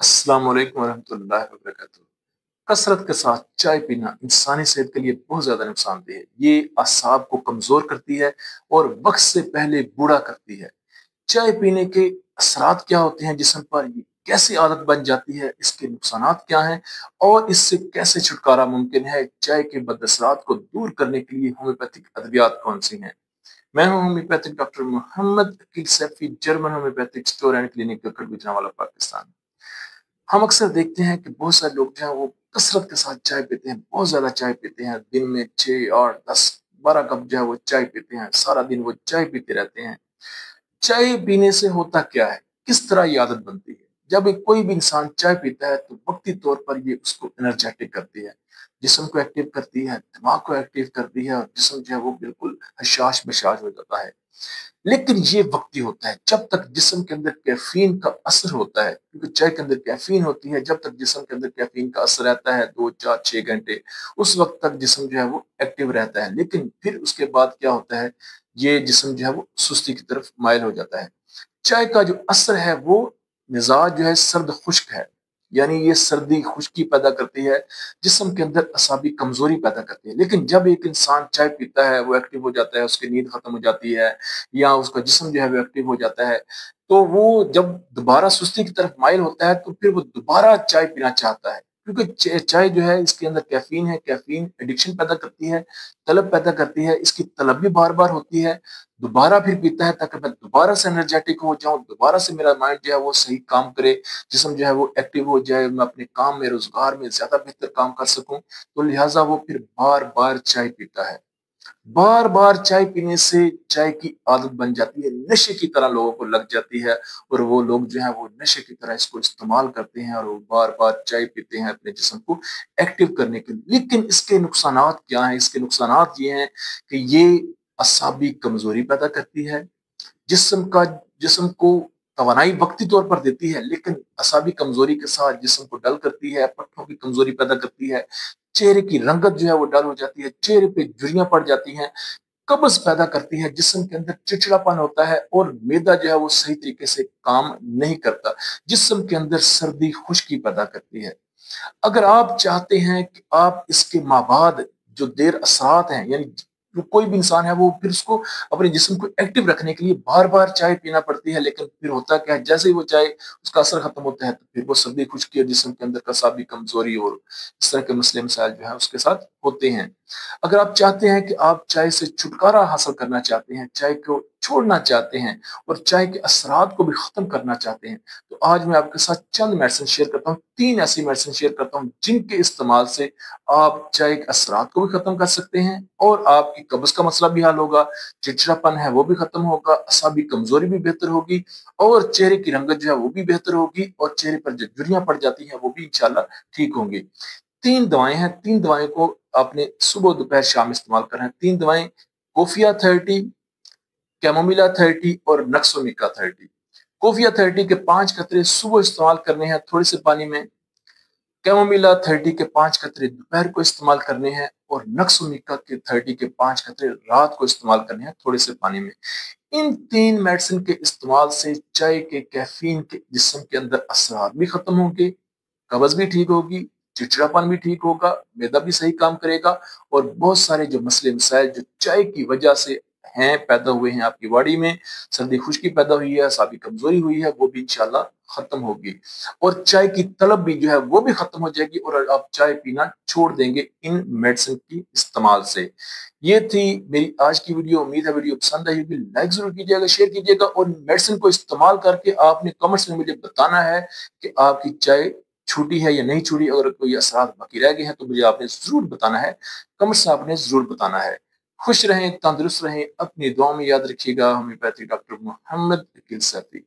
अस्सलाम वालेकुम वरहमतुल्लाहि वबरकातुहू। कसरत के साथ चाय पीना इंसानी सेहत के लिए बहुत ज्यादा नुकसानदेह है। ये असाब को कमजोर करती है और वक्त से पहले बूढ़ा करती है। चाय पीने के असरात क्या होते हैं जिस्म पर, ये कैसी आदत बन जाती है, इसके नुकसानात क्या हैं और इससे कैसे छुटकारा मुमकिन है। चाय के बदअसरात को दूर करने के लिए होम्योपैथिक अद्वियात कौन सी हैं। मैं हूं homeopathic doctor Mohammad Aqeel Saifi, German homeopathic store and clinic, Gujranwala, Pakistan. हम अक्सर देखते हैं कि बहुत सारे लोग जो हैं वो कसरत के साथ चाय पीते हैं, बहुत ज़्यादा चाय पीते हैं। दिन में 6, 8, 10, 12 कप जो है वो चाय पीते हैं। सारा दिन वो चाय पीते रहते हैं। चाय पीने से होता क्या है? किस तरह ये आदत बनती है? जब एक कोई भी इंसान चाय पीता है तो वक़्ती तौर पर ये उसको एनर्जेटिक करती है, जिस्म को एक्टिव करती है, दिमाग को एक्टिव करती है और जिस्म जो है वो बिल्कुल हशाश-बशाश हो जाता है। लेकिन ये वक्ती होता है। जब तक जिस्म के अंदर कैफीन का असर होता है, क्योंकि चाय के अंदर कैफीन होती है, जब तक जिस्म के अंदर कैफीन का असर रहता है 2, 4, 6 घंटे, उस वक्त तक जिस्म जो है वो एक्टिव रहता है। लेकिन फिर उसके बाद क्या होता है, ये जिस्म जो है वो सुस्ती की तरफ माइल हो जाता है। चाय का जो असर है वो मिजाज जो है सर्द खुश्क है, यानी ये सर्दी खुश्की पैदा करती है, जिस्म के अंदर असाबी कमजोरी पैदा करती है। लेकिन जब एक इंसान चाय पीता है, वो एक्टिव हो जाता है, उसकी नींद खत्म हो जाती है या उसका जिस्म जो है वो एक्टिव हो जाता है, तो वो जब दोबारा सुस्ती की तरफ माइल होता है तो फिर वो दोबारा चाय पीना चाहता है, क्योंकि चाय जो है इसके अंदर कैफीन है। कैफीन एडिक्शन पैदा करती है, तलब पैदा करती है, इसकी तलब भी बार बार होती है। दोबारा फिर पीता है ताकि मैं दोबारा से एनर्जेटिक हो जाऊं, दोबारा से मेरा माइंड जो है वो सही काम करे, जिस्म जो है वो एक्टिव हो जाए, मैं अपने काम में, रोजगार में ज्यादा बेहतर काम कर सकूं। तो लिहाजा वो फिर बार बार चाय पीता है। बार बार चाय पीने से चाय की आदत बन जाती है, नशे की तरह लोगों को लग जाती है और वो लोग जो है वो नशे की तरह इसको इस्तेमाल करते हैं और वो बार बार चाय पीते हैं अपने जिस्म को एक्टिव करने के लिए। लेकिन इसके नुकसानात क्या हैं? इसके नुकसानात ये हैं कि ये असाबी कमजोरी पैदा करती है, जिस्म का जिस्म को तवानाई वक्ती तौर पर देती है, लेकिन असाबी कमजोरी के साथ जिस्म को डल करती है, पट्टों की कमजोरी पैदा करती है, चेहरे की रंगत जो है वो डल हो जाती है, चेहरे पे झुर्रियां पड़ जाती हैं, कब्ज पैदा करती है, जिस्म के अंदर चिड़चिड़ापन होता है और मैदा जो है वो सही तरीके से काम नहीं करता, जिस्म के अंदर सर्दी खुश्की पैदा करती है। अगर आप चाहते हैं कि आप इसके माबाद जो देर असरात हैं, यानी जो कोई भी इंसान है वो फिर उसको अपने जिस्म को एक्टिव रखने के लिए बार बार चाय पीना पड़ती है, लेकिन फिर होता क्या है, जैसे ही वो चाय उसका असर खत्म होता है तो फिर वो सर्दी खुश्की और जिस्म के अंदर कसाबी कमजोरी और इस तरह के मसले मसाइल जो है उसके साथ होते हैं। अगर आप चाहते हैं कि आप चाय से छुटकारा हासिल करना चाहते हैं, चाय को छोड़ना चाहते हैं और चाय के असरात को भी खत्म करना चाहते हैं, तो आज मैं आपके साथ चंद मेडिसिन शेयर करता हूँ, 3 ऐसी मेडिसिन शेयर करता हूँ जिनके इस्तेमाल से आप चाय के असरात को भी खत्म कर सकते हैं और आपकी कब्ज का मसला भी हल होगा, चिड़चिड़ापन है वो भी खत्म होगा, असाबी कमजोरी भी बेहतर होगी और चेहरे की रंगत जो है वो भी बेहतर होगी और चेहरे पर जो झुर्रियां पड़ जाती हैं वो भी इंशाल्लाह ठीक होंगी। 3 दवाएं हैं, 3 दवाएं को आपने सुबह, दोपहर, शाम इस्तेमाल करना है। 3 दवाएं, कोफिया 30, कैमोमिला 30 और नक्सोमिका 30। कोफिया 30 के 5 कतरे सुबह इस्तेमाल करने हैं थोड़े से पानी में, कैमोमिला 30 के 5 कतरे दोपहर को इस्तेमाल करने हैं और नक्सोमिका के 30 के 5 कतरे रात को इस्तेमाल करने हैं थोड़े से पानी में। इन 3 मेडिसिन के इस्तेमाल से चाय के कैफीन के जिस्म के अंदर असरात भी खत्म होंगे, कब्ज भी ठीक होगी, चिड़चिड़ापन भी ठीक होगा, मैदा भी सही काम करेगा और बहुत सारे जो मसले मसाइल जो चाय की वजह से हैं, पैदा हुए हैं आपकी बॉडी में, सर्दी खुश्की पैदा हुई है, असाबी कमजोरी हुई है, वो भी इंशाल्लाह खत्म होगी और चाय की तलब भी जो है वो भी खत्म हो जाएगी और आप चाय पीना छोड़ देंगे इन मेडिसिन की इस्तेमाल से। ये थी मेरी आज की वीडियो। उम्मीद है वीडियो पसंद आई होगी। लाइक जरूर कीजिएगा, शेयर कीजिएगा और मेडिसिन को इस्तेमाल करके आपने कमेंट्स में मुझे बताना है कि आपकी चाय छूटी है या नहीं छूटी। अगर कोई असरात बाकी रह गए हैं तो मुझे आपने जरूर बताना है, कमेंट्स में आपने जरूर बताना है। खुश रहें, तंदुरुस्त रहें, अपनी दुआ में याद रखिएगा। Homeopathic doctor Mohammad Aqeel Saifi.